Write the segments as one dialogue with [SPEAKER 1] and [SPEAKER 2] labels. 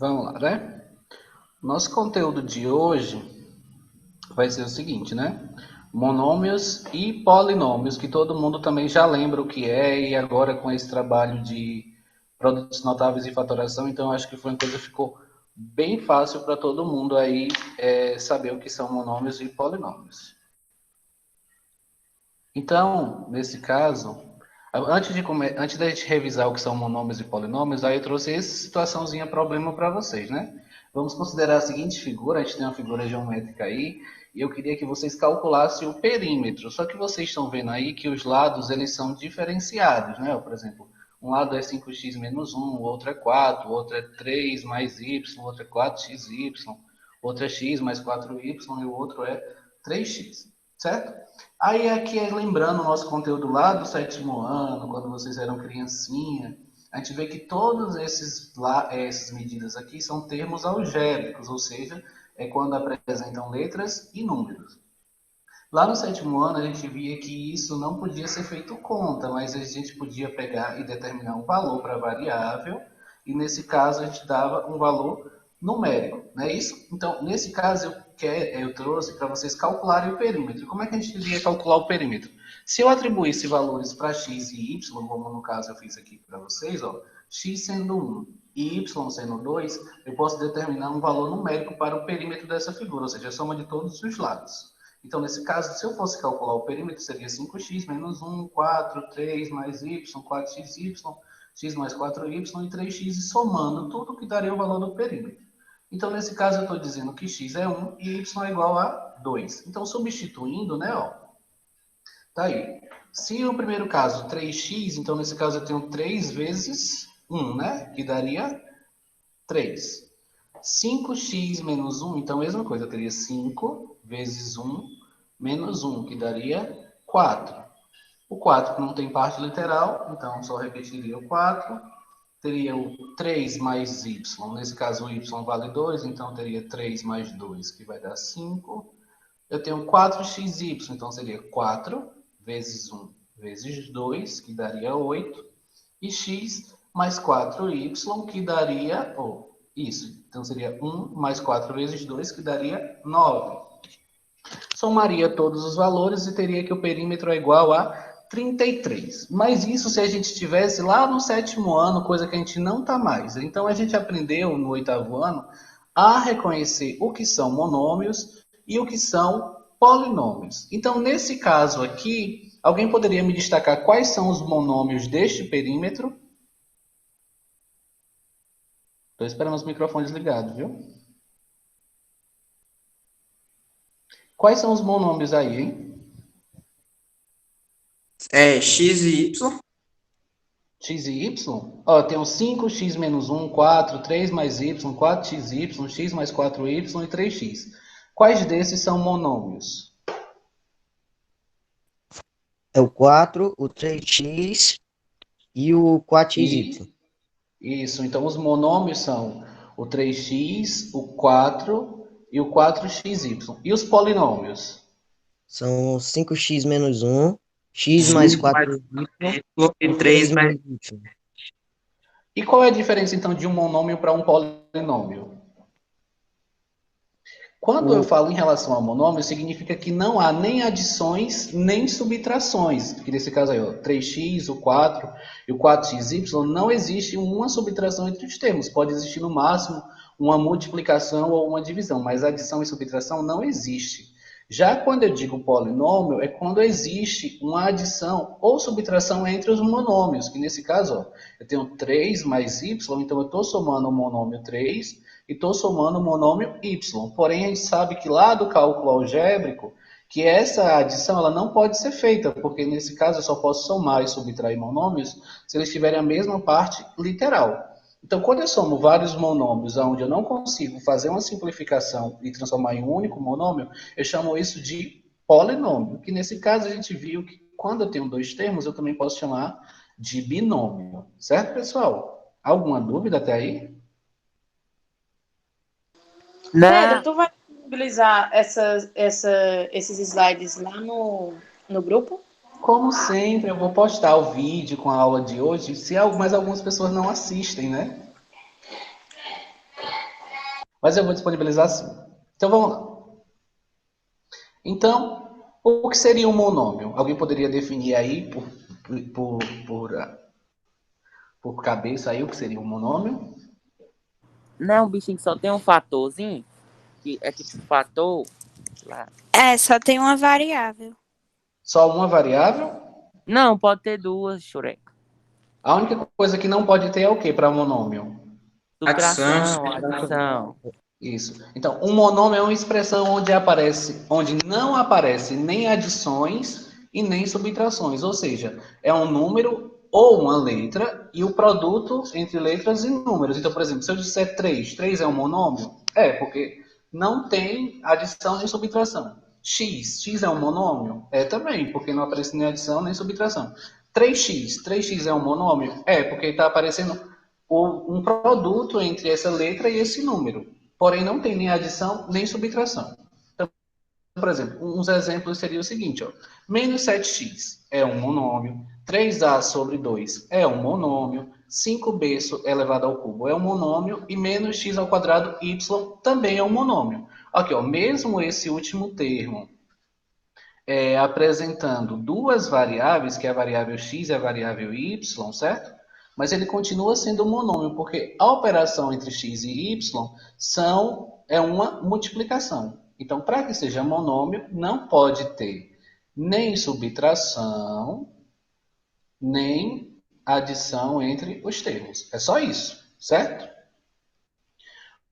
[SPEAKER 1] Vamos lá, né? Nosso conteúdo de hoje vai ser o seguinte, né? Monômios e polinômios, que todo mundo também já lembra o que é, e agora com esse trabalho de produtos notáveis e fatoração, então acho que foi uma coisa que ficou bem fácil para todo mundo aí saber o que são monômios e polinômios. Então, nesse caso, antes da gente revisar o que são monômios e polinômios, aí eu trouxe essa situaçãozinha problema para vocês, né? Vamos considerar a seguinte figura, a gente tem uma figura geométrica aí, e eu queria que vocês calculassem o perímetro. Só que vocês estão vendo aí que os lados eles são diferenciados, né? Por exemplo, um lado é 5x menos 1, o outro é 4, o outro é 3 mais y, o outro é 4xy, outro é x mais 4y e o outro é 3x, certo? Aí aqui, lembrando o nosso conteúdo lá do sétimo ano, quando vocês eram criancinha, a gente vê que todas essas medidas aqui são termos algébricos, ou seja, é quando apresentam letras e números. Lá no sétimo ano, a gente via que isso não podia ser feito conta, mas a gente podia pegar e determinar um valor para a variável, e nesse caso a gente dava um valor numérico, não é isso? Então, nesse caso, eu trouxe para vocês calcularem o perímetro. Como é que a gente iria calcular o perímetro? Se eu atribuísse valores para x e y, como no caso eu fiz aqui para vocês, ó, x sendo 1 e y sendo 2, eu posso determinar um valor numérico para o perímetro dessa figura, ou seja, a soma de todos os lados. Então, nesse caso, se eu fosse calcular o perímetro, seria 5x menos 1, 4, 3 mais y, 4xy, x mais 4y e 3x, e somando tudo que daria o valor do perímetro. Então, nesse caso, eu estou dizendo que x é 1 e y é igual a 2. Então, substituindo, né, ó, tá aí. Se no primeiro caso 3x, então nesse caso eu tenho 3 vezes 1, né, que daria 3. 5x menos 1, então a mesma coisa, eu teria 5 vezes 1 menos 1, que daria 4. O 4 não tem parte literal, então só repetiria o 4. Teria o 3 mais y, nesse caso o y vale 2, então teria 3 mais 2, que vai dar 5. Eu tenho 4xy, então seria 4 vezes 1 vezes 2, que daria 8. E x mais 4y, que daria, isso, então seria 1 mais 4 vezes 2, que daria 9. Somaria todos os valores e teria que o perímetro é igual a 33. Mas isso se a gente estivesse lá no sétimo ano, coisa que a gente não está mais. Então a gente aprendeu no oitavo ano a reconhecer o que são monômios e o que são polinômios. Então, nesse caso aqui, alguém poderia me destacar quais são os monômios deste perímetro? Estou esperando os microfones ligados, viu? Quais são os monômios aí, hein?
[SPEAKER 2] X e Y.
[SPEAKER 1] X e Y? Ó, tem o 5x menos 1, 4, 3 mais y, 4xy, x mais 4y e 3x. Quais desses são monômios?
[SPEAKER 3] É o 4, o 3x e o 4xy.
[SPEAKER 1] E isso, então os monômios são o 3x, o 4 e o 4xy. E os polinômios?
[SPEAKER 3] São 5x menos 1, x mais
[SPEAKER 2] 5 mais
[SPEAKER 3] 4y
[SPEAKER 2] 4 e
[SPEAKER 3] e
[SPEAKER 2] 3
[SPEAKER 3] 3
[SPEAKER 2] mais.
[SPEAKER 3] mais y.
[SPEAKER 1] E qual é a diferença então de um monômio para um polinômio? Quando eu
[SPEAKER 3] O,
[SPEAKER 1] falo em relação ao monômio, significa que não há nem adições nem subtrações. Que nesse caso aí, ó, 3x, o 4 e o 4xy, não existe uma subtração entre os termos. Pode existir no máximo uma multiplicação ou uma divisão, mas adição e subtração não existe. Já quando eu digo polinômio, é quando existe uma adição ou subtração entre os monômios, que nesse caso, ó, eu tenho 3 mais y, então eu estou somando o monômio 3 e estou somando o monômio y. Porém, a gente sabe que lá do cálculo algébrico, que essa adição ela não pode ser feita, porque nesse caso eu só posso somar e subtrair monômios se eles tiverem a mesma parte literal. Então, quando eu somo vários monômios onde eu não consigo fazer uma simplificação e transformar em um único monômio, eu chamo isso de polinômio, que nesse caso a gente viu que quando eu tenho dois termos, eu também posso chamar de binômio. Certo, pessoal? Alguma dúvida até aí?
[SPEAKER 4] Pedro,
[SPEAKER 2] Não,
[SPEAKER 4] tu vai disponibilizar esses slides lá no grupo?
[SPEAKER 1] Como sempre, eu vou postar o vídeo com a aula de hoje, se mais algumas pessoas não assistem, né? Mas eu vou disponibilizar sim. Então vamos lá. Então, o que seria um monômio? Alguém poderia definir aí por, por, por cabeça aí o que seria um monômio?
[SPEAKER 5] Não é um bichinho que só tem um fatorzinho? Que é tipo fator lá.
[SPEAKER 6] Só tem uma variável.
[SPEAKER 1] Só uma variável?
[SPEAKER 5] Não, pode ter duas, Shurek.
[SPEAKER 1] A única coisa que não pode ter é o que para monômio?
[SPEAKER 5] Subtração, adição.
[SPEAKER 1] Isso. Então, um monômio é uma expressão onde não aparece nem adições e nem subtrações, ou seja, é um número ou uma letra e o produto entre letras e números. Então, por exemplo, se eu disser 3 é um monômio? É, porque não tem adição nem subtração. X é um monômio? É também, porque não aparece nem adição nem subtração. 3x é um monômio? É, porque está aparecendo um produto entre essa letra e esse número. Porém, não tem nem adição nem subtração. Então, por exemplo, uns exemplos seriam o seguinte, ó. Menos 7x é um monômio, 3a sobre 2 é um monômio, 5b elevado ao cubo é um monômio e menos x ao quadrado y também é um monômio. Aqui, ó, mesmo esse último termo apresentando duas variáveis, que é a variável x e a variável y, certo? Mas ele continua sendo um monômio, porque a operação entre x e y é uma multiplicação. Então, para que seja monômio, não pode ter nem subtração, nem adição entre os termos. É só isso, certo?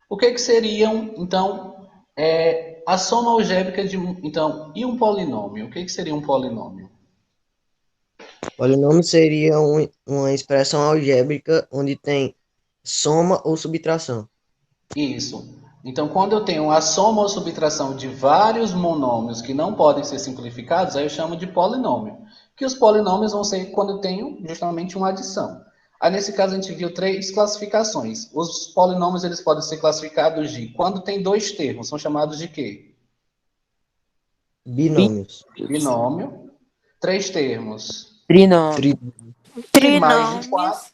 [SPEAKER 1] O que seriam, então, a soma algébrica de... Então, e um polinômio? O que seria um polinômio?
[SPEAKER 3] Polinômio seria uma expressão algébrica onde tem soma ou subtração.
[SPEAKER 1] Isso. Então, quando eu tenho a soma ou subtração de vários monômios que não podem ser simplificados, aí eu chamo de polinômio. Que os polinômios vão ser quando eu tenho justamente uma adição. Aí, nesse caso, a gente viu 3 classificações. Os polinômios eles podem ser classificados de... Quando tem 2 termos, são chamados de quê?
[SPEAKER 3] Binômios.
[SPEAKER 1] Binômio. 3 termos.
[SPEAKER 5] Trinômio.
[SPEAKER 1] E mais de 4.
[SPEAKER 6] Trinômios.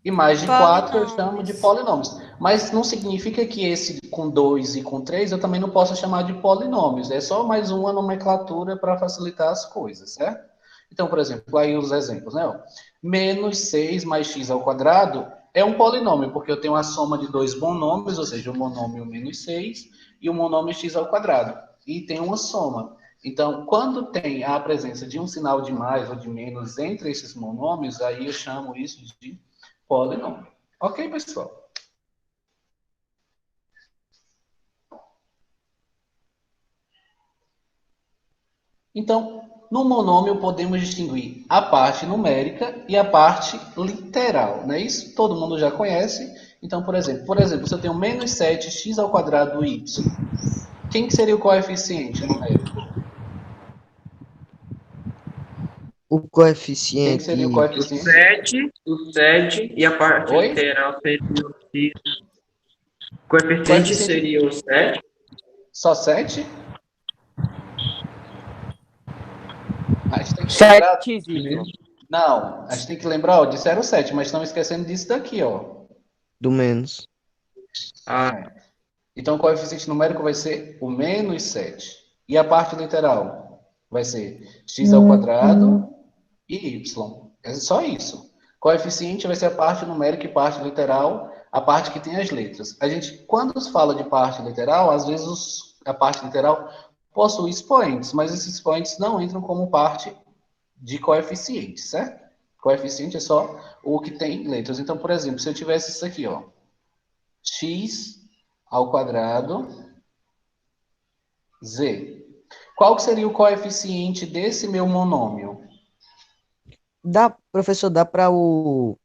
[SPEAKER 1] E mais de 4 eu chamo de
[SPEAKER 6] Polinômios.
[SPEAKER 1] polinômios. Mas não significa que esse com 2 e com 3 eu também não possa chamar de polinômios. É só mais uma nomenclatura para facilitar as coisas, certo? Então, por exemplo, aí os exemplos, né? Menos 6 mais x ao quadrado é um polinômio, porque eu tenho a soma de dois monômios, ou seja, o monômio menos 6 e o monômio x ao quadrado. E tem uma soma. Então, quando tem a presença de um sinal de mais ou de menos entre esses monômios, aí eu chamo isso de polinômio. Ok, pessoal? Então, no monômio podemos distinguir a parte numérica e a parte literal, não é isso? Todo mundo já conhece. Então, por exemplo, se eu tenho menos 7x ao quadrado y, quem que seria o coeficiente numérico?
[SPEAKER 3] O
[SPEAKER 1] Quem que
[SPEAKER 3] coeficiente
[SPEAKER 1] seria o coeficiente?
[SPEAKER 2] 7 e a parte
[SPEAKER 1] Oi?
[SPEAKER 2] literal seria o x. O coeficiente seria o 7.
[SPEAKER 1] Só 7? A gente tem que lembrar...
[SPEAKER 5] 7x.
[SPEAKER 1] Não, a gente tem que lembrar, ó, disseram 7, mas estão esquecendo disso daqui, ó.
[SPEAKER 3] do menos.
[SPEAKER 1] Então, o coeficiente numérico vai ser o menos 7. E a parte literal vai ser x ao quadrado e y. É só isso. Coeficiente vai ser a parte numérica e parte literal, a parte que tem as letras. A gente, quando se fala de parte literal, às vezes a parte literal possui expoentes, mas esses expoentes não entram como parte de coeficiente, certo? Coeficiente é só o que tem letras. Então, por exemplo, se eu tivesse isso aqui, ó, x ao quadrado z. Qual que seria o coeficiente desse meu monômio?
[SPEAKER 3] Professor, dá para o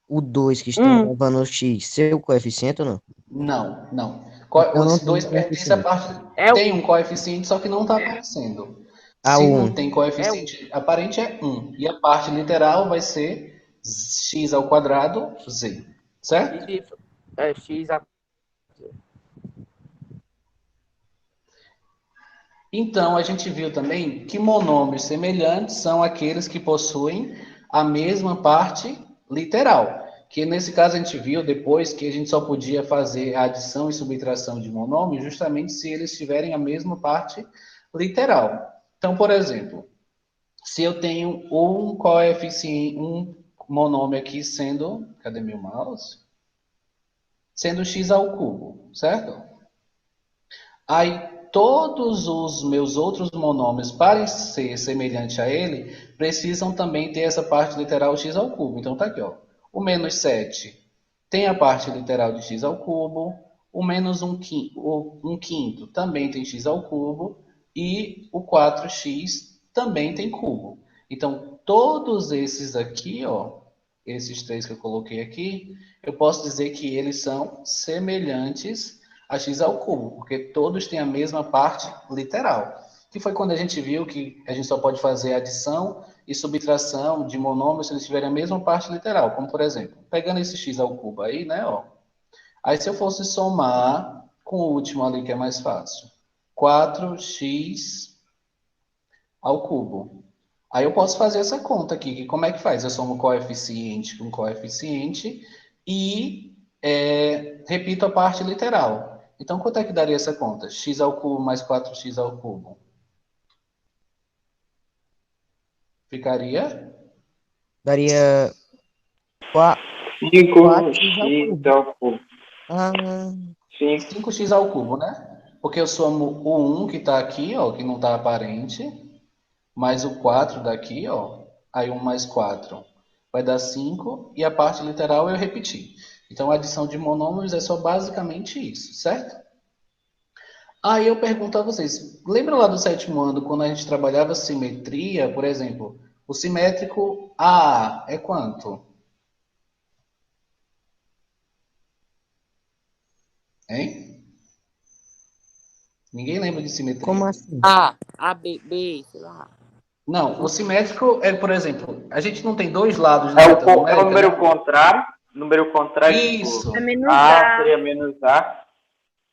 [SPEAKER 3] 2 que está elevando o x ser o coeficiente ou não?
[SPEAKER 1] Não, não.
[SPEAKER 3] Então não
[SPEAKER 1] Esse
[SPEAKER 3] tem
[SPEAKER 1] 2 pertence à
[SPEAKER 3] coeficiente.
[SPEAKER 1] parte...
[SPEAKER 5] É o-
[SPEAKER 1] Tem um coeficiente, só que não está aparecendo.
[SPEAKER 3] Ah,
[SPEAKER 1] Se
[SPEAKER 3] o
[SPEAKER 1] não
[SPEAKER 3] 1.
[SPEAKER 1] tem coeficiente aparente, é 1. E a parte literal vai ser x ao quadrado z. Certo?
[SPEAKER 5] X a...
[SPEAKER 1] Então, a gente viu também que monômios semelhantes são aqueles que possuem a mesma parte literal, Que nesse caso a gente viu depois que a gente só podia fazer a adição e subtração de monômios justamente se eles tiverem a mesma parte literal. Então, por exemplo, se eu tenho um coeficiente, um monômio aqui sendo, cadê meu mouse? Sendo x ao cubo, certo? Aí todos os meus outros monômios, para ser semelhante a ele, precisam também ter essa parte literal x ao cubo. Então tá aqui, ó. O menos 7 tem a parte literal de x ao cubo, o menos 1/5 também tem x ao cubo, e o 4x também tem cubo. Então, todos esses aqui, ó, esses três que eu coloquei aqui, eu posso dizer que eles são semelhantes a x ao cubo, porque todos têm a mesma parte literal. Que foi quando a gente viu que a gente só pode fazer adição e subtração de monômios se eles tiverem a mesma parte literal. Como, por exemplo, pegando esse x ao cubo aí, né, ó. Aí, se eu fosse somar com o último ali, que é mais fácil, 4x ao cubo. Aí eu posso fazer essa conta aqui, que como é que faz? Eu somo coeficiente com coeficiente e repito a parte literal. Então, quanto é que daria essa conta? X ao cubo mais 4x ao cubo. Ficaria?
[SPEAKER 3] Daria 4
[SPEAKER 2] 5
[SPEAKER 3] x ao
[SPEAKER 2] x
[SPEAKER 3] cubo.
[SPEAKER 2] ao cubo.
[SPEAKER 3] Ah,
[SPEAKER 2] 5.
[SPEAKER 1] 5x ao cubo, né? Porque eu somo o 1 que está aqui, ó, que não está aparente, mais o 4 daqui, ó. Aí 1 mais 4 vai dar 5, e a parte literal eu repeti. Então, a adição de monômios é só basicamente isso, certo? Aí eu pergunto a vocês, lembra lá do 7º ano, quando a gente trabalhava simetria, por exemplo, o simétrico A é quanto? Hein? Ninguém lembra de simetria?
[SPEAKER 3] como assim?
[SPEAKER 5] A, B, B, sei lá.
[SPEAKER 1] Não, o simétrico é, por exemplo, a gente não tem dois lados na
[SPEAKER 2] É
[SPEAKER 1] reta
[SPEAKER 2] o
[SPEAKER 1] numérica,
[SPEAKER 2] número
[SPEAKER 1] né?
[SPEAKER 2] contrário. Número contrário,
[SPEAKER 1] Isso.
[SPEAKER 2] tipo,
[SPEAKER 4] É menos
[SPEAKER 2] A
[SPEAKER 4] A.
[SPEAKER 2] seria menos A.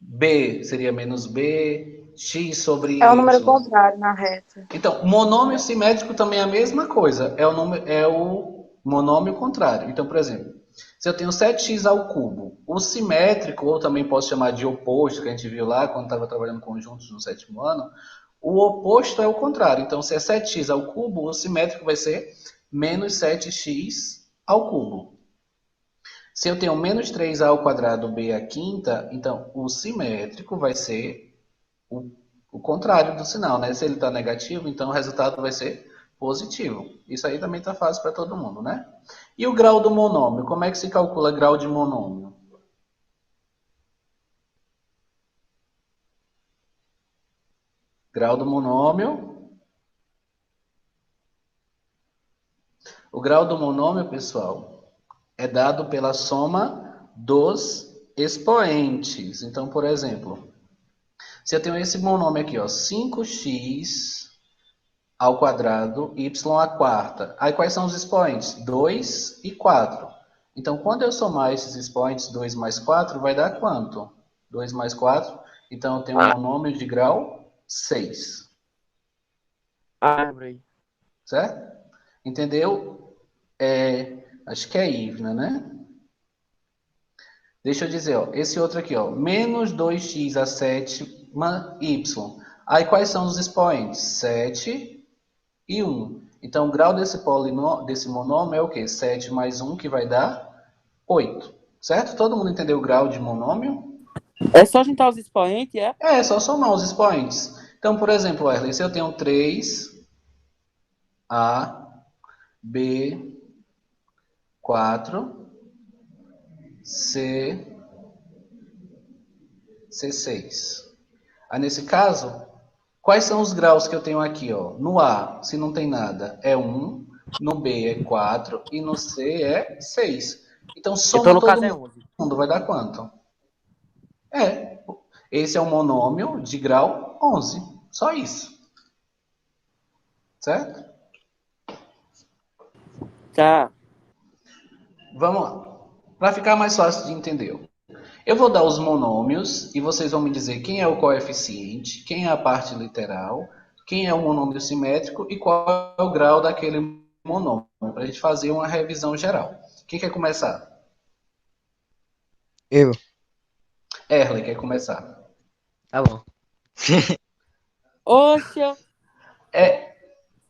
[SPEAKER 1] B seria menos B, X sobre
[SPEAKER 4] É o número
[SPEAKER 1] Y.
[SPEAKER 4] contrário na reta.
[SPEAKER 1] Então, monômio simétrico também é a mesma coisa. É o monômio contrário. Então, por exemplo, se eu tenho 7x ao cubo, o simétrico, ou também posso chamar de oposto, que a gente viu lá quando estava trabalhando conjuntos no 7º ano, o oposto é o contrário. Então, se é 7x ao cubo, o simétrico vai ser menos 7x ao cubo. Se eu tenho menos 3a ao quadrado b à quinta, então o simétrico vai ser o contrário do sinal, né? Se ele está negativo, então o resultado vai ser positivo. Isso aí também está fácil para todo mundo, né? E o grau do monômio? Como é que se calcula grau de monômio? Grau do monômio. O grau do monômio, pessoal, é dado pela soma dos expoentes. Então, por exemplo, se eu tenho esse monômio aqui, ó, 5x ao quadrado, y à quarta. Aí quais são os expoentes? 2 e 4. Então, quando eu somar esses expoentes, 2 mais 4, vai dar quanto? 2 mais 4. Então, eu tenho um monômio de grau 6.
[SPEAKER 5] Árvore.
[SPEAKER 1] Certo? Entendeu? Acho que é Ivna, né? Deixa eu dizer, ó, esse outro aqui, ó, menos 2x à sétima y. Aí quais são os expoentes? 7 e 1. Então, o grau desse monômio é o quê? 7 mais 1, que vai dar 8. Certo? Todo mundo entendeu o grau de monômio?
[SPEAKER 5] É só juntar os expoentes, é?
[SPEAKER 1] É só somar os expoentes. Então, por exemplo, Wesley, se eu tenho 3, A, B, 4, C, C6. Aí, nesse caso, quais são os graus que eu tenho aqui? Ó? No A, se não tem nada, é 1. No B é 4. E no C é 6. Então, soma
[SPEAKER 5] Então, no
[SPEAKER 1] todo
[SPEAKER 5] caso, é 11.
[SPEAKER 1] mundo. Vai dar quanto? Esse é um monômio de grau 11. Só isso. Certo?
[SPEAKER 5] Tá.
[SPEAKER 1] Vamos lá. Para ficar mais fácil de entender. Eu vou dar os monômios e vocês vão me dizer quem é o coeficiente, quem é a parte literal, quem é o monômio simétrico e qual é o grau daquele monômio, para a gente fazer uma revisão geral. Quem quer começar?
[SPEAKER 3] Eu.
[SPEAKER 1] Erle, quer começar?
[SPEAKER 3] Tá bom.
[SPEAKER 5] Oxa,
[SPEAKER 1] É,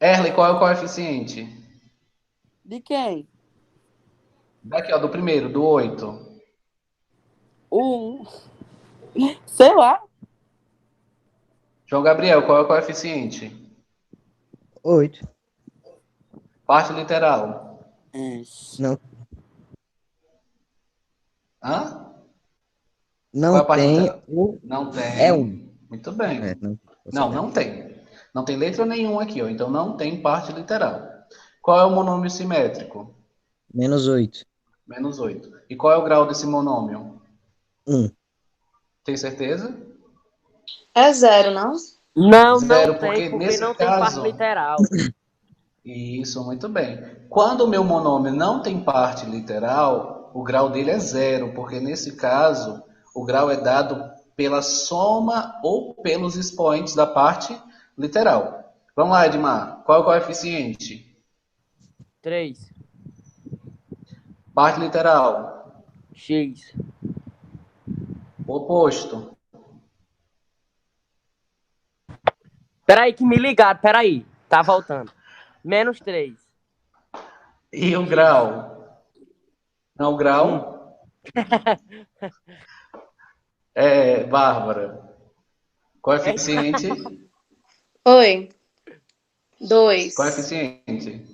[SPEAKER 1] Erle, qual é o coeficiente?
[SPEAKER 5] de quem?
[SPEAKER 1] Daqui, ó, do primeiro, do 8.
[SPEAKER 5] Um. Sei lá.
[SPEAKER 1] João Gabriel, qual é o coeficiente?
[SPEAKER 3] 8.
[SPEAKER 1] Parte literal.
[SPEAKER 3] Não,
[SPEAKER 1] Hã? Qual
[SPEAKER 3] não
[SPEAKER 1] é a parte
[SPEAKER 3] tem
[SPEAKER 1] literal?
[SPEAKER 3] o.
[SPEAKER 1] Não
[SPEAKER 3] É um.
[SPEAKER 1] tem. Muito bem.
[SPEAKER 3] Não
[SPEAKER 1] Não,
[SPEAKER 3] considero.
[SPEAKER 1] não tem. Não tem letra nenhuma aqui, ó. Então não tem parte literal. Qual é o monômio simétrico?
[SPEAKER 3] -8.
[SPEAKER 1] -8. E qual é o grau desse monômio?
[SPEAKER 3] 1.
[SPEAKER 1] Tem certeza?
[SPEAKER 4] É zero, não?
[SPEAKER 5] Não, não
[SPEAKER 1] Zero,
[SPEAKER 5] tem,
[SPEAKER 1] porque
[SPEAKER 5] porque
[SPEAKER 1] nesse
[SPEAKER 5] não tem parte
[SPEAKER 1] caso.
[SPEAKER 5] literal.
[SPEAKER 1] Isso, muito bem. Quando o meu monômio não tem parte literal, o grau dele é zero, porque nesse caso o grau é dado pela soma ou pelos expoentes da parte literal. Vamos lá, Edmar. Qual é o coeficiente?
[SPEAKER 5] 3.
[SPEAKER 1] Parte literal.
[SPEAKER 5] X.
[SPEAKER 1] Oposto.
[SPEAKER 5] Peraí, que me ligaram, peraí. Tá voltando. -3.
[SPEAKER 1] E o
[SPEAKER 5] X.
[SPEAKER 1] grau? Não, o
[SPEAKER 5] 1.
[SPEAKER 1] grau é Bárbara. Coeficiente?
[SPEAKER 4] Oi. 2.
[SPEAKER 1] Coeficiente.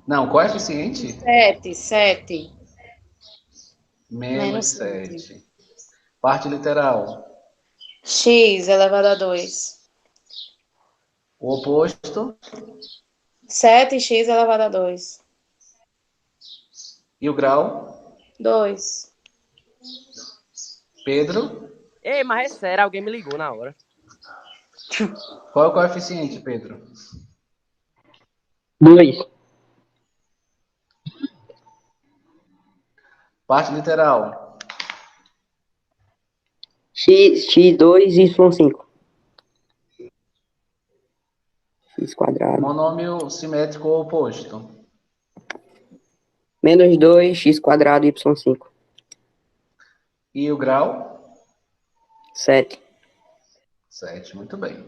[SPEAKER 1] Não, coeficiente?
[SPEAKER 4] 7.
[SPEAKER 1] Menos
[SPEAKER 4] Menos 7.
[SPEAKER 1] 7. Parte literal.
[SPEAKER 4] X elevado a 2.
[SPEAKER 1] O oposto
[SPEAKER 4] 7x elevado a 2.
[SPEAKER 1] e o grau.
[SPEAKER 4] 2.
[SPEAKER 1] Pedro,
[SPEAKER 5] Ei, mas é sério, alguém me ligou na hora.
[SPEAKER 1] qual é o coeficiente, Pedro?
[SPEAKER 2] 2.
[SPEAKER 1] Parte literal.
[SPEAKER 2] X2, Y5. X quadrado.
[SPEAKER 1] Monômio simétrico ou oposto.
[SPEAKER 2] -2, X quadrado, Y5.
[SPEAKER 1] E o grau?
[SPEAKER 2] 7.
[SPEAKER 1] 7, muito bem.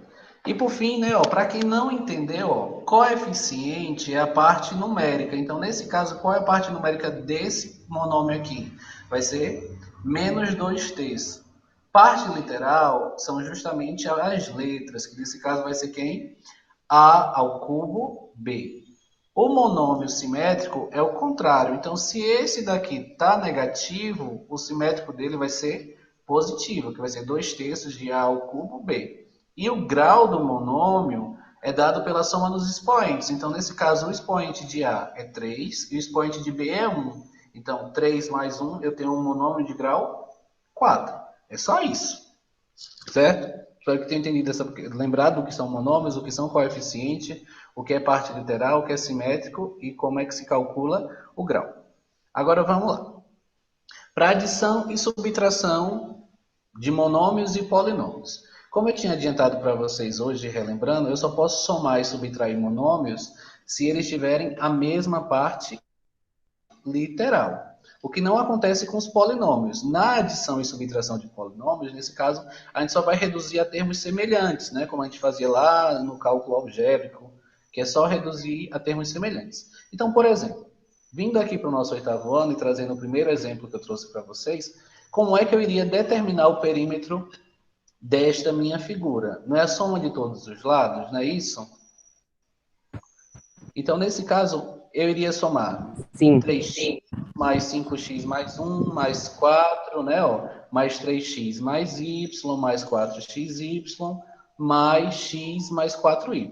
[SPEAKER 1] E por fim, né, ó, para quem não entendeu, ó, coeficiente é a parte numérica. Então, nesse caso, qual é a parte numérica desse monômio aqui? Vai ser -2 terços. Parte literal são justamente as letras, que nesse caso vai ser quem? A ao cubo B. O monômio simétrico é o contrário. Então, se esse daqui está negativo, o simétrico dele vai ser positivo, que vai ser 2 terços de A ao cubo B. E o grau do monômio é dado pela soma dos expoentes. Então, nesse caso, o expoente de A é 3 e o expoente de B é 1. Então, 3 mais 1, eu tenho um monômio de grau 4. É só isso. Certo? Espero que tenha entendido lembrado do que são monômios, o que são coeficiente, o que é parte literal, o que é simétrico e como é que se calcula o grau. Agora vamos lá. Para adição e subtração de monômios e polinômios. Como eu tinha adiantado para vocês hoje, relembrando, eu só posso somar e subtrair monômios se eles tiverem a mesma parte literal. O que não acontece com os polinômios. Na adição e subtração de polinômios, nesse caso, a gente só vai reduzir a termos semelhantes, né? Como a gente fazia lá no cálculo algébrico, que é só reduzir a termos semelhantes. Então, por exemplo, vindo aqui para o nosso oitavo ano e trazendo o primeiro exemplo que eu trouxe para vocês, como é que eu iria determinar o perímetro desta minha figura? Não é a soma de todos os lados, não é isso? Então, nesse caso, eu iria somar
[SPEAKER 5] Sim.
[SPEAKER 1] 3x mais 5x mais 1, mais 4, né? Ó, mais 3x mais y, mais 4xy, mais x mais 4y.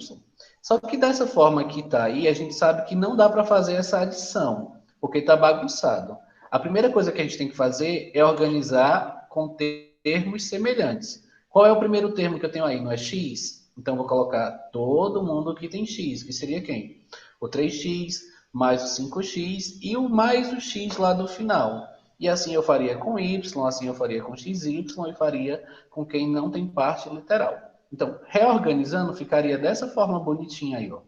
[SPEAKER 1] Só que dessa forma que está aí, a gente sabe que não dá para fazer essa adição, porque está bagunçado. A primeira coisa que a gente tem que fazer é organizar com termos semelhantes. Qual é o primeiro termo que eu tenho aí? Não é x? Então, vou colocar todo mundo que tem x, que seria quem? O 3x, mais o 5x e o mais o x lá do final. E assim eu faria com y, assim eu faria com xy e faria com quem não tem parte literal. Então, reorganizando, ficaria dessa forma bonitinha aí, ó.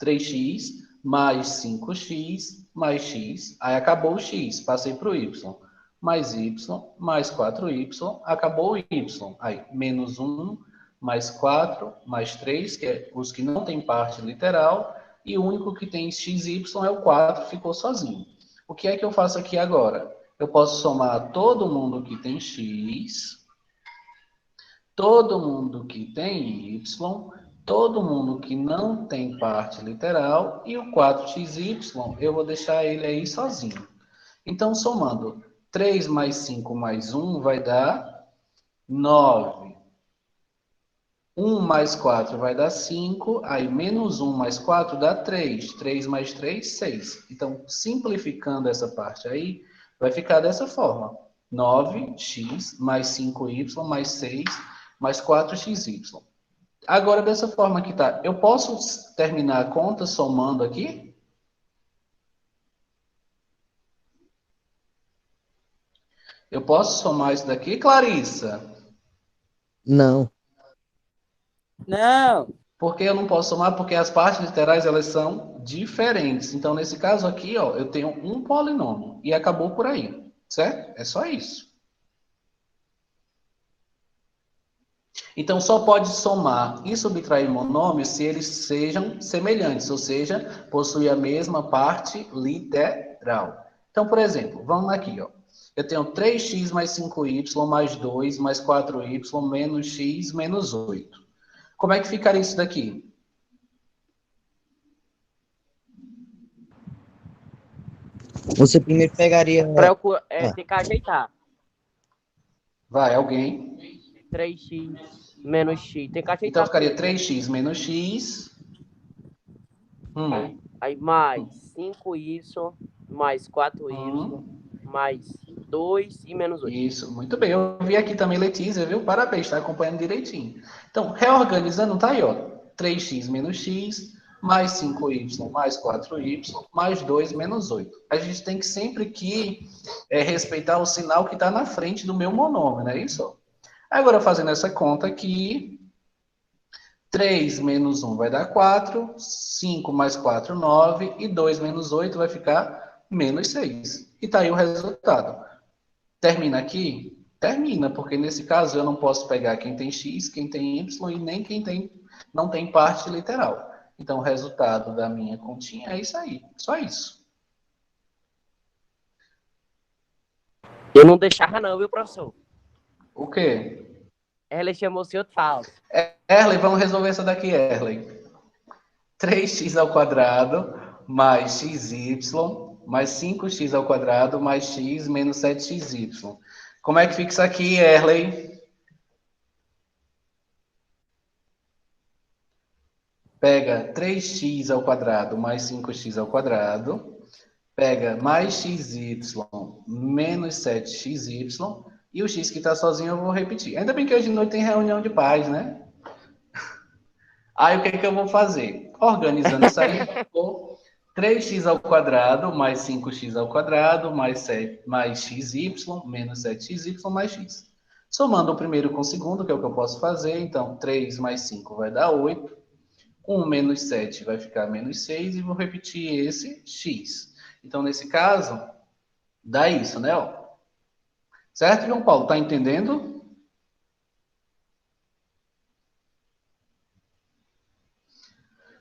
[SPEAKER 1] 3x mais 5x mais x, aí acabou o x, passei para o y. mais y, mais 4y, acabou o y. Aí, menos 1, mais 4, mais 3, que é os que não têm parte literal, e o único que tem xy é o 4, ficou sozinho. O que é que eu faço aqui agora? Eu posso somar todo mundo que tem x, todo mundo que tem y, todo mundo que não tem parte literal, e o 4xy, eu vou deixar ele aí sozinho. Então, somando 3 mais 5 mais 1 vai dar 9. 1 mais 4 vai dar 5, aí menos 1 mais 4 dá 3. 3 mais 3, 6. Então, simplificando essa parte aí, vai ficar dessa forma. 9x mais 5y mais 6 mais 4xy. Agora, dessa forma que tá, eu posso terminar a conta somando aqui? Eu posso somar isso daqui, Clarissa?
[SPEAKER 3] Não.
[SPEAKER 5] Não.
[SPEAKER 1] Por que eu não posso somar? Porque as partes literais, elas são diferentes. Então, nesse caso aqui, ó, eu tenho um polinômio. E acabou por aí. Certo? É só isso. Então, só pode somar e subtrair monômios se eles sejam semelhantes, ou seja, possuem a mesma parte literal. Então, por exemplo, vamos aqui, ó. Eu tenho 3x mais 5y mais 2 mais 4y menos x menos 8. Como é que ficaria isso daqui?
[SPEAKER 3] Você primeiro pegaria.
[SPEAKER 5] Tem que ajeitar.
[SPEAKER 1] Vai, alguém?
[SPEAKER 5] 3x menos x. Tem que ajeitar.
[SPEAKER 1] Então ficaria 3x menos x.
[SPEAKER 5] Aí mais 5y mais 4y mais 2 e menos 8.
[SPEAKER 1] Isso, muito bem. Eu vi aqui também, Letícia, viu? Parabéns, está acompanhando direitinho. Então, reorganizando, tá aí, ó. 3x menos x, mais 5y mais 4y, mais 2 menos 8. A gente tem que sempre que respeitar o sinal que está na frente do meu monômio, não é isso? Agora, fazendo essa conta aqui, 3 menos 1 vai dar 4, 5 mais 4, 9, e 2 menos 8 vai ficar menos 6. E tá aí o resultado. Termina aqui? Termina, porque nesse caso eu não posso pegar quem tem x, quem tem y e nem quem não tem parte literal. Então, o resultado da minha continha é isso aí. Só isso.
[SPEAKER 5] Eu não deixava não, viu, professor?
[SPEAKER 1] O quê?
[SPEAKER 5] Ela chamou-se outro falso.
[SPEAKER 1] Erley, vamos resolver essa daqui, Erley. 3x ao quadrado mais xy mais 5x ao quadrado mais x menos 7xy. Como é que fica isso aqui, Erley? Pega 3x ao quadrado mais 5x ao quadrado, pega mais xy menos 7xy, e o x que está sozinho eu vou repetir. Ainda bem que hoje de noite tem reunião de pais, né? Aí o que é que eu vou fazer? Organizando isso aí, ficou 3x ao quadrado mais 5x ao quadrado mais xy menos 7xy mais x. Somando o primeiro com o segundo, que é o que eu posso fazer, então 3 mais 5 vai dar 8. 1 menos 7 vai ficar menos 6 e vou repetir esse x. Então, nesse caso, dá isso, né? Ó. Certo, João Paulo? Tá entendendo?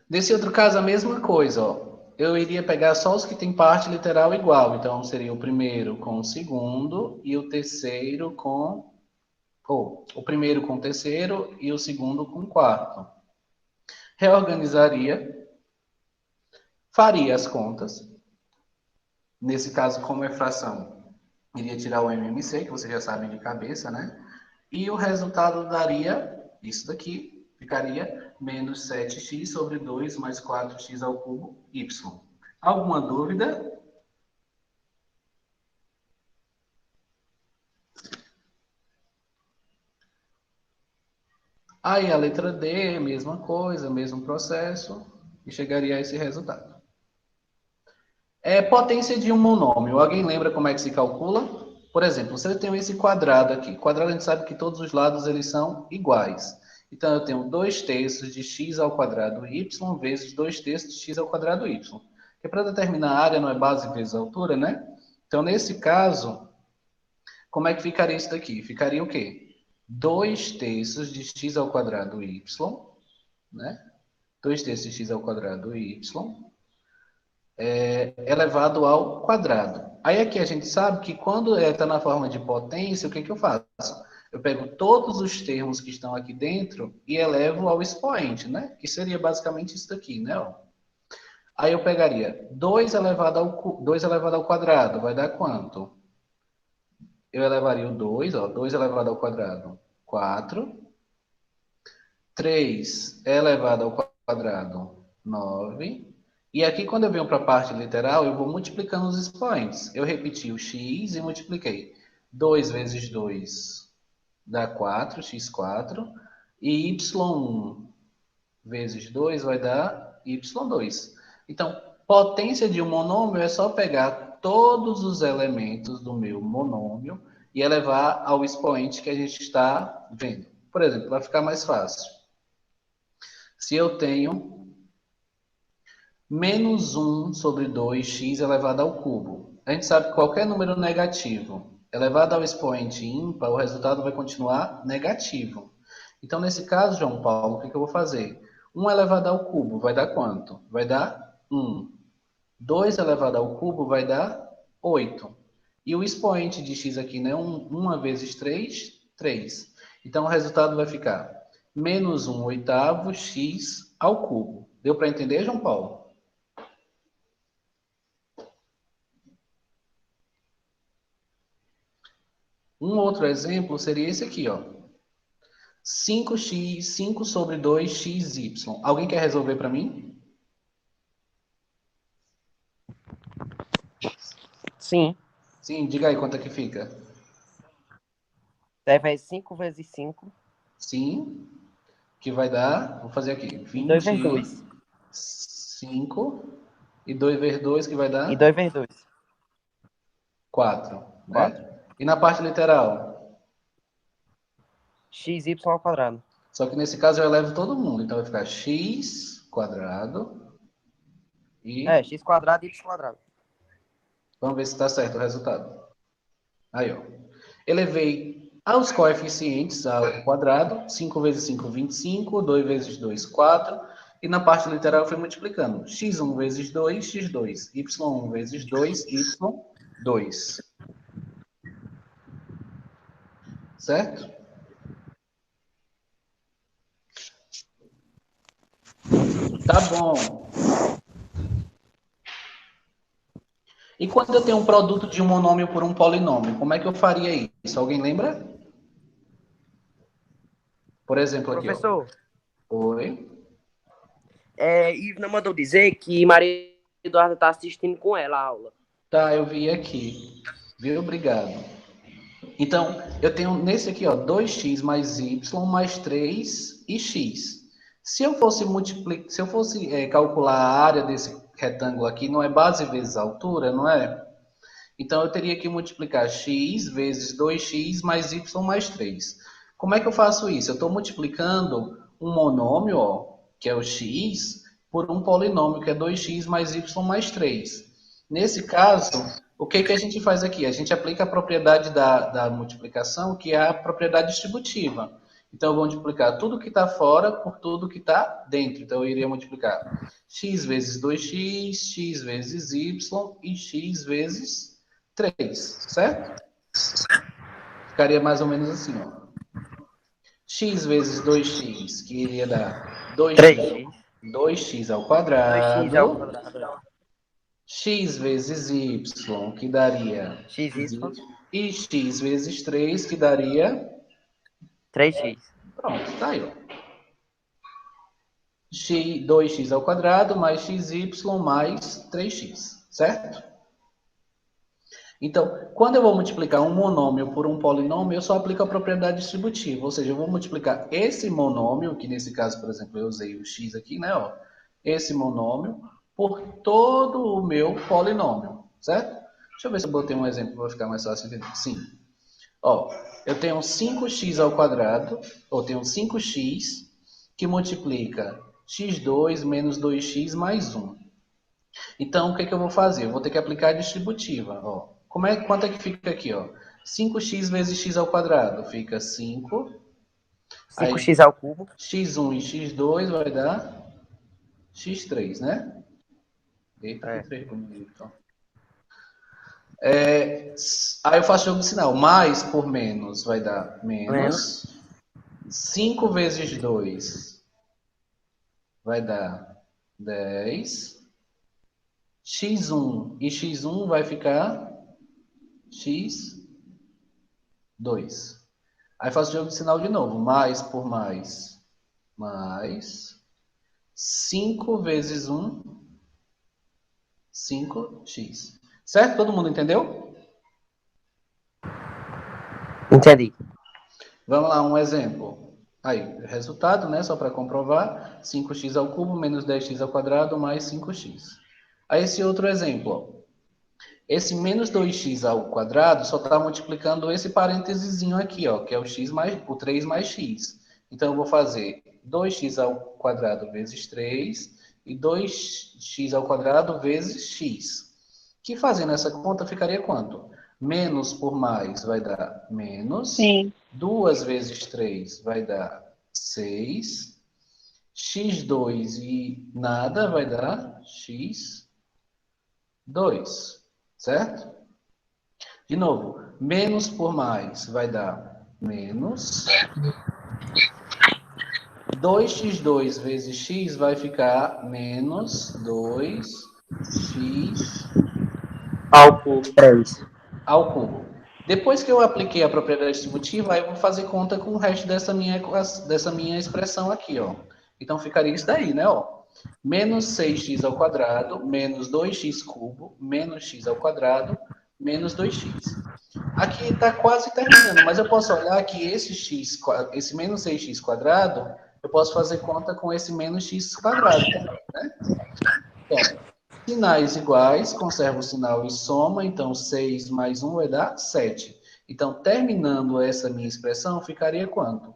[SPEAKER 1] Nesse outro caso, a mesma coisa, ó. Eu iria pegar só os que têm parte literal igual. Então, seria o primeiro com o segundo e o terceiro com... o primeiro com o terceiro e o segundo com o quarto. Reorganizaria, faria as contas. Nesse caso, como é fração, iria tirar o MMC, que vocês já sabem de cabeça, né? E o resultado daria isso daqui, ficaria menos 7x sobre 2 mais 4x ao cubo y. Alguma dúvida? Aí a letra D, mesma coisa, mesmo processo, e chegaria a esse resultado. É potência de um monômio. Alguém lembra como é que se calcula? Por exemplo, se eu tenho esse quadrado aqui. Quadrado a gente sabe que todos os lados eles são iguais. Então, eu tenho 2/3 de x ao quadrado y vezes 2/3 de x ao quadrado y. Porque para determinar a área não é base vezes altura, né? Então, nesse caso, Como é que ficaria isso daqui? Ficaria o quê? 2 terços de x ao quadrado y, né? 2 terços de x ao quadrado y elevado ao quadrado. Aí aqui a gente sabe que quando está na forma de potência, o que eu faço? Eu pego todos os termos que estão aqui dentro e elevo ao expoente, né? Que seria basicamente isso daqui, né? Ó. Aí eu pegaria 2 elevado ao quadrado, vai dar quanto? Eu elevaria o 2, ó, 2 elevado ao quadrado, 4. 3 elevado ao quadrado, 9. E aqui, quando eu venho para a parte literal, eu vou multiplicando os expoentes. Eu repeti o x e multipliquei. 2 vezes 2 dá 4, x4. E y1 vezes 2 vai dar y2. Então, potência de um monômio é só pegar todos os elementos do meu monômio e elevar ao expoente que a gente está vendo. Por exemplo, vai ficar mais fácil. Se eu tenho menos 1 sobre 2x elevado ao cubo, a gente sabe que qualquer número negativo elevado ao expoente ímpar, o resultado vai continuar negativo. Então, nesse caso, João Paulo, o que eu vou fazer? 1 elevado ao cubo vai dar quanto? Vai dar 1. 2 elevado ao cubo vai dar 8. E o expoente de x aqui, né? 1 vezes 3, 3. Então, o resultado vai ficar menos 1 oitavo x ao cubo. Deu para entender, João Paulo? Um outro exemplo seria esse aqui, ó. 5x, 5 sobre 2xy. Alguém quer resolver para mim?
[SPEAKER 5] Sim.
[SPEAKER 1] Sim, diga aí quanto é que fica.
[SPEAKER 5] Deve 5 vezes 5.
[SPEAKER 1] Sim, que vai dar, vou fazer aqui,
[SPEAKER 5] E 2 vezes 2.
[SPEAKER 1] 25 e 2 vezes 2 que vai dar?
[SPEAKER 5] E 2 vezes 2.
[SPEAKER 1] 4, né?
[SPEAKER 5] 4.
[SPEAKER 1] E na parte literal?
[SPEAKER 5] XY ao quadrado.
[SPEAKER 1] Só que nesse caso eu elevo todo mundo, então vai ficar x quadrado e...
[SPEAKER 5] x quadrado e y quadrado.
[SPEAKER 1] Vamos ver se está certo o resultado. Aí, ó. Elevei aos coeficientes ao quadrado. 5 vezes 5, 25. 2 vezes 2, 4. E na parte literal eu fui multiplicando. x1 vezes 2, x2. y1 vezes 2, y2. Certo? Tá bom. E quando eu tenho um produto de um monômio por um polinômio, como é que eu faria isso? Alguém lembra? Por exemplo, aqui,
[SPEAKER 5] Professor.
[SPEAKER 1] Ó. Oi.
[SPEAKER 5] Ivna mandou dizer que Maria Eduarda está assistindo com ela a aula.
[SPEAKER 1] Tá, eu vi aqui. Viu? Obrigado. Então, eu tenho nesse aqui, ó, 2x mais y mais 3 e x. Se eu fosse calcular a área desse retângulo aqui, não é base vezes altura, não é? Então, eu teria que multiplicar x vezes 2x mais y mais 3. Como é que eu faço isso? Eu estou multiplicando um monômio, ó, que é o x, por um polinômio, que é 2x mais y mais 3. Nesse caso, o que a gente faz aqui? A gente aplica a propriedade da multiplicação, que é a propriedade distributiva. Então, eu vou multiplicar tudo que está fora por tudo que está dentro. Então, eu iria multiplicar x vezes 2x, x vezes y e x vezes 3, certo? Ficaria mais ou menos assim, ó. X vezes 2x, que iria dar 2x ao quadrado.
[SPEAKER 5] 2x ao quadrado.
[SPEAKER 1] X vezes y, que daria
[SPEAKER 5] XY.
[SPEAKER 1] E x vezes 3, que daria
[SPEAKER 5] 3x.
[SPEAKER 1] Pronto, tá aí, ó. 2x ao quadrado mais xy mais 3x, certo? Então, quando eu vou multiplicar um monômio por um polinômio, eu só aplico a propriedade distributiva. Ou seja, eu vou multiplicar esse monômio, que nesse caso, por exemplo, eu usei o x aqui, né? Ó, esse monômio, por todo o meu polinômio, certo? Deixa eu ver se eu botei um exemplo para ficar mais fácil de entender. Sim. Ó, eu tenho 5x ao quadrado, ou tenho 5x, que multiplica x2 menos 2x mais 1. Então, o que eu vou fazer? Eu vou ter que aplicar a distributiva. Ó. Quanto é que fica aqui? Ó? 5x vezes x ao quadrado fica 5. Aí
[SPEAKER 5] 5x ao cubo.
[SPEAKER 1] x1 e x2 vai dar x3, né? Eita,
[SPEAKER 5] É.
[SPEAKER 1] tem 3 comigo, então. Aí eu faço jogo de sinal. Mais por menos vai dar
[SPEAKER 5] Menos.
[SPEAKER 1] menos. 5 vezes 2 vai dar 10. x1 e x1 vai ficar x2. Aí faço o jogo de sinal de novo. Mais por mais. 5 vezes 1, 5x. Certo? Todo mundo entendeu?
[SPEAKER 5] Entendi.
[SPEAKER 1] Vamos lá, um exemplo. Aí, resultado, né? Só para comprovar. 5x ao cubo menos 10x ao quadrado mais 5x. Aí esse outro exemplo, ó. Esse menos 2x ao quadrado só está multiplicando esse parênteses aqui, ó, que é o 3 mais x. Então, eu vou fazer 2x ao quadrado vezes 3 e 2x ao quadrado vezes x. Que fazendo essa conta ficaria quanto? Menos por mais vai dar menos.
[SPEAKER 4] Sim.
[SPEAKER 1] 2 vezes 3 vai dar 6. x2 e nada vai dar x2. Certo? De novo, menos por mais vai dar menos. 2x2 vezes x vai ficar menos 2x
[SPEAKER 5] Ao cubo. 3.
[SPEAKER 1] ao cubo. Depois que eu apliquei a propriedade distributiva, aí eu vou fazer conta com o resto dessa minha expressão aqui, ó. Então ficaria isso daí, né, ó. Menos 6x ao quadrado, menos 2x cubo, menos x ao quadrado, menos 2x. Aqui está quase terminando, mas eu posso olhar que esse menos 6x quadrado, eu posso fazer conta com esse menos x quadrado também, né? Então, sinais iguais, conserva o sinal e soma, então 6 mais 1 vai dar 7. Então, terminando essa minha expressão, ficaria quanto?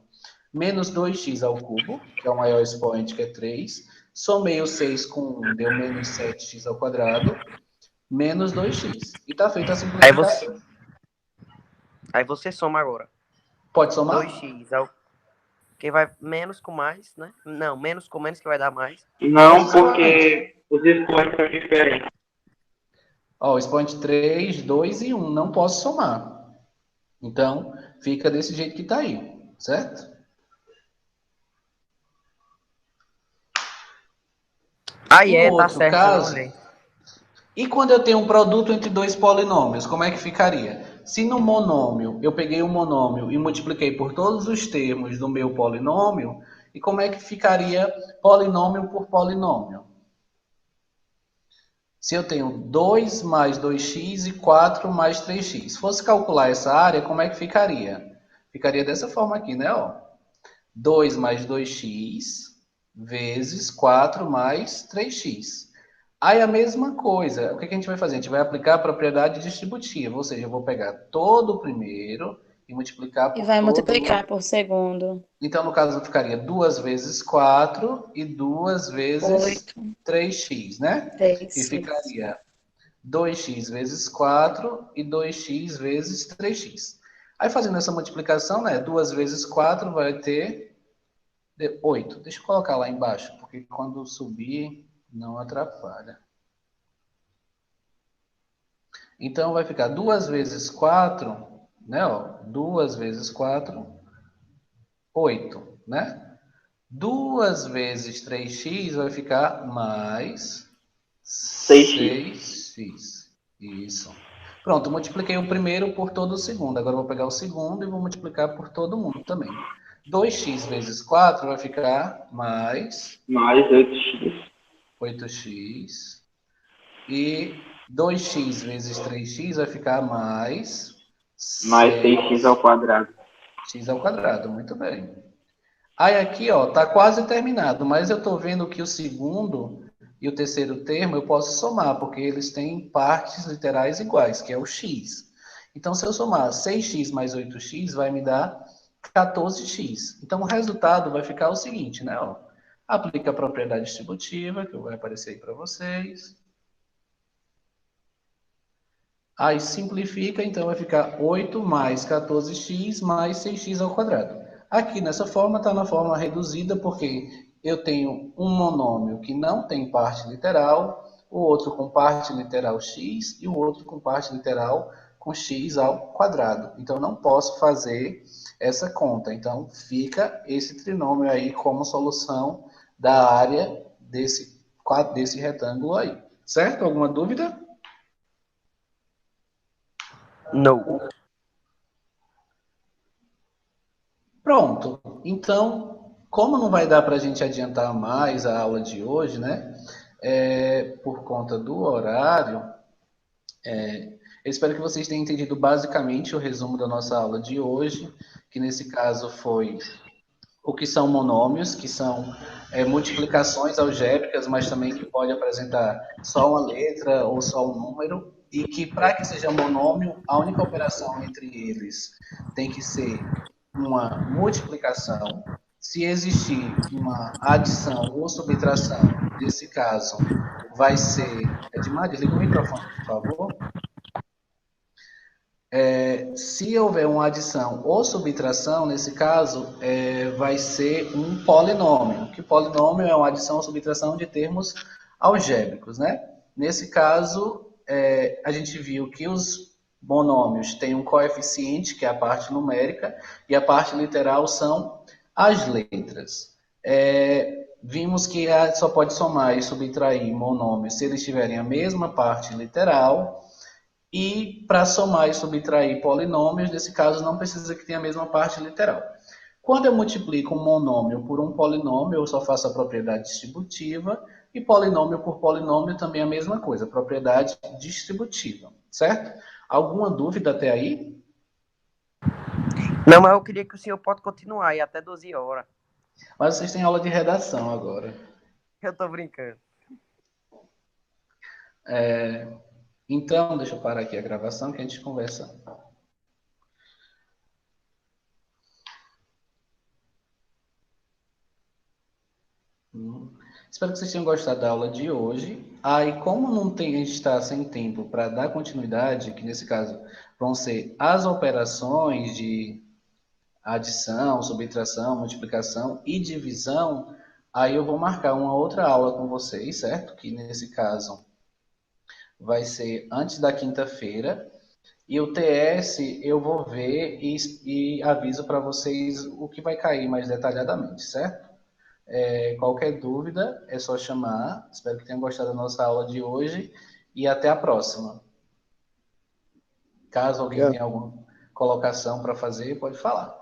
[SPEAKER 1] Menos 2x ao cubo, que é o maior expoente, que é 3. Somei o 6 com 1, deu menos 7x ao quadrado, menos 2x. E está feita a simplificação.
[SPEAKER 5] Aí você soma agora.
[SPEAKER 1] Pode somar?
[SPEAKER 5] 2x ao... Que vai menos com mais, né? Não, menos com menos que vai dar mais.
[SPEAKER 2] Não, porque os expoentes são diferentes.
[SPEAKER 1] Ó, o expoente 3, 2 e 1. Não posso somar. Então, fica desse jeito que está aí, certo?
[SPEAKER 5] Aí
[SPEAKER 1] No
[SPEAKER 5] tá
[SPEAKER 1] outro
[SPEAKER 5] certo, eu não
[SPEAKER 1] caso,
[SPEAKER 5] olhei.
[SPEAKER 1] e quando eu tenho um produto entre dois polinômios, como é que ficaria? Se no monômio eu peguei o monômio e multipliquei por todos os termos do meu polinômio, e como é que ficaria polinômio por polinômio? Se eu tenho 2 mais 2x e 4 mais 3x. Se fosse calcular essa área, como é que ficaria? Ficaria dessa forma aqui, né? Ó. 2 mais 2x vezes 4 mais 3x. Aí a mesma coisa, o que a gente vai fazer? A gente vai aplicar a propriedade distributiva, ou seja, eu vou pegar todo o primeiro e multiplicar
[SPEAKER 4] E
[SPEAKER 1] por
[SPEAKER 4] vai
[SPEAKER 1] todo
[SPEAKER 4] multiplicar
[SPEAKER 1] o...
[SPEAKER 4] por segundo.
[SPEAKER 1] Então, no caso, ficaria 2 vezes 4 e 2 vezes
[SPEAKER 4] 8,
[SPEAKER 1] 3x, né?
[SPEAKER 4] 3,
[SPEAKER 1] E
[SPEAKER 4] 6.
[SPEAKER 1] ficaria 2x vezes 4 e 2x vezes 3x. Aí, fazendo essa multiplicação, né? 2 vezes 4 vai ter 8. Deixa eu colocar lá embaixo, porque quando subir, não atrapalha. Então, vai ficar 2 vezes 4, né? Ó, 2 vezes 4, 8, né? 2 vezes 3x vai ficar mais
[SPEAKER 2] 6x.
[SPEAKER 1] 6x. Isso. Pronto, multipliquei o primeiro por todo o segundo. Agora eu vou pegar o segundo e vou multiplicar por todo mundo também. 2x vezes 4 vai ficar mais
[SPEAKER 2] Mais 8x.
[SPEAKER 1] 8x. E 2x vezes 3x vai ficar mais
[SPEAKER 2] Mais 6x ao quadrado.
[SPEAKER 1] x ao quadrado. Muito bem. Aí aqui, ó, tá quase terminado, mas eu estou vendo que o segundo e o terceiro termo eu posso somar, porque eles têm partes literais iguais, que é o x. Então, se eu somar 6x mais 8x, vai me dar 14x. Então, o resultado vai ficar o seguinte, né? Ó, aplica a propriedade distributiva, que vai aparecer aí para vocês. Aí simplifica, então vai ficar 8 mais 14x mais 6x ao quadrado. Aqui nessa forma está na forma reduzida, porque eu tenho um monômio que não tem parte literal, o outro com parte literal x e o outro com parte literal com x ao quadrado. Então não posso fazer essa conta. Então fica esse trinômio aí como solução da área desse retângulo aí. Certo? Alguma dúvida?
[SPEAKER 5] Não.
[SPEAKER 1] Pronto. Então, como não vai dar para a gente adiantar mais a aula de hoje, né? Por conta do horário, eu espero que vocês tenham entendido basicamente o resumo da nossa aula de hoje, que nesse caso foi o que são monômios, que são multiplicações algébricas, mas também que pode apresentar só uma letra ou só um número, e que para que seja monômio, a única operação entre eles tem que ser uma multiplicação. Se existir uma adição ou subtração, nesse caso, vai ser... Edmar, desliga o microfone, por favor. Se houver uma adição ou subtração, nesse caso, vai ser um polinômio. Que polinômio é uma adição ou subtração de termos algébricos, né? Nesse caso, a gente viu que os monômios têm um coeficiente, que é a parte numérica, e a parte literal são as letras. Vimos que só pode somar e subtrair monômios se eles tiverem a mesma parte literal. E para somar e subtrair polinômios, nesse caso, não precisa que tenha a mesma parte literal. Quando eu multiplico um monômio por um polinômio, eu só faço a propriedade distributiva, e polinômio por polinômio também é a mesma coisa, propriedade distributiva, certo? Alguma dúvida até aí?
[SPEAKER 5] Não, mas eu queria que o senhor pode continuar aí até 12 horas.
[SPEAKER 1] Mas vocês têm aula de redação agora.
[SPEAKER 5] Eu tô brincando.
[SPEAKER 1] Então, deixa eu parar aqui a gravação que a gente conversa. Espero que vocês tenham gostado da aula de hoje. E como não tem, a gente está sem tempo para dar continuidade, que nesse caso vão ser as operações de adição, subtração, multiplicação e divisão, aí eu vou marcar uma outra aula com vocês, certo? Que nesse caso vai ser antes da quinta-feira. E o TS eu vou ver e aviso para vocês o que vai cair mais detalhadamente, certo? Qualquer dúvida é só chamar. Espero que tenham gostado da nossa aula de hoje e até a próxima. Caso alguém tenha alguma colocação para fazer, pode falar.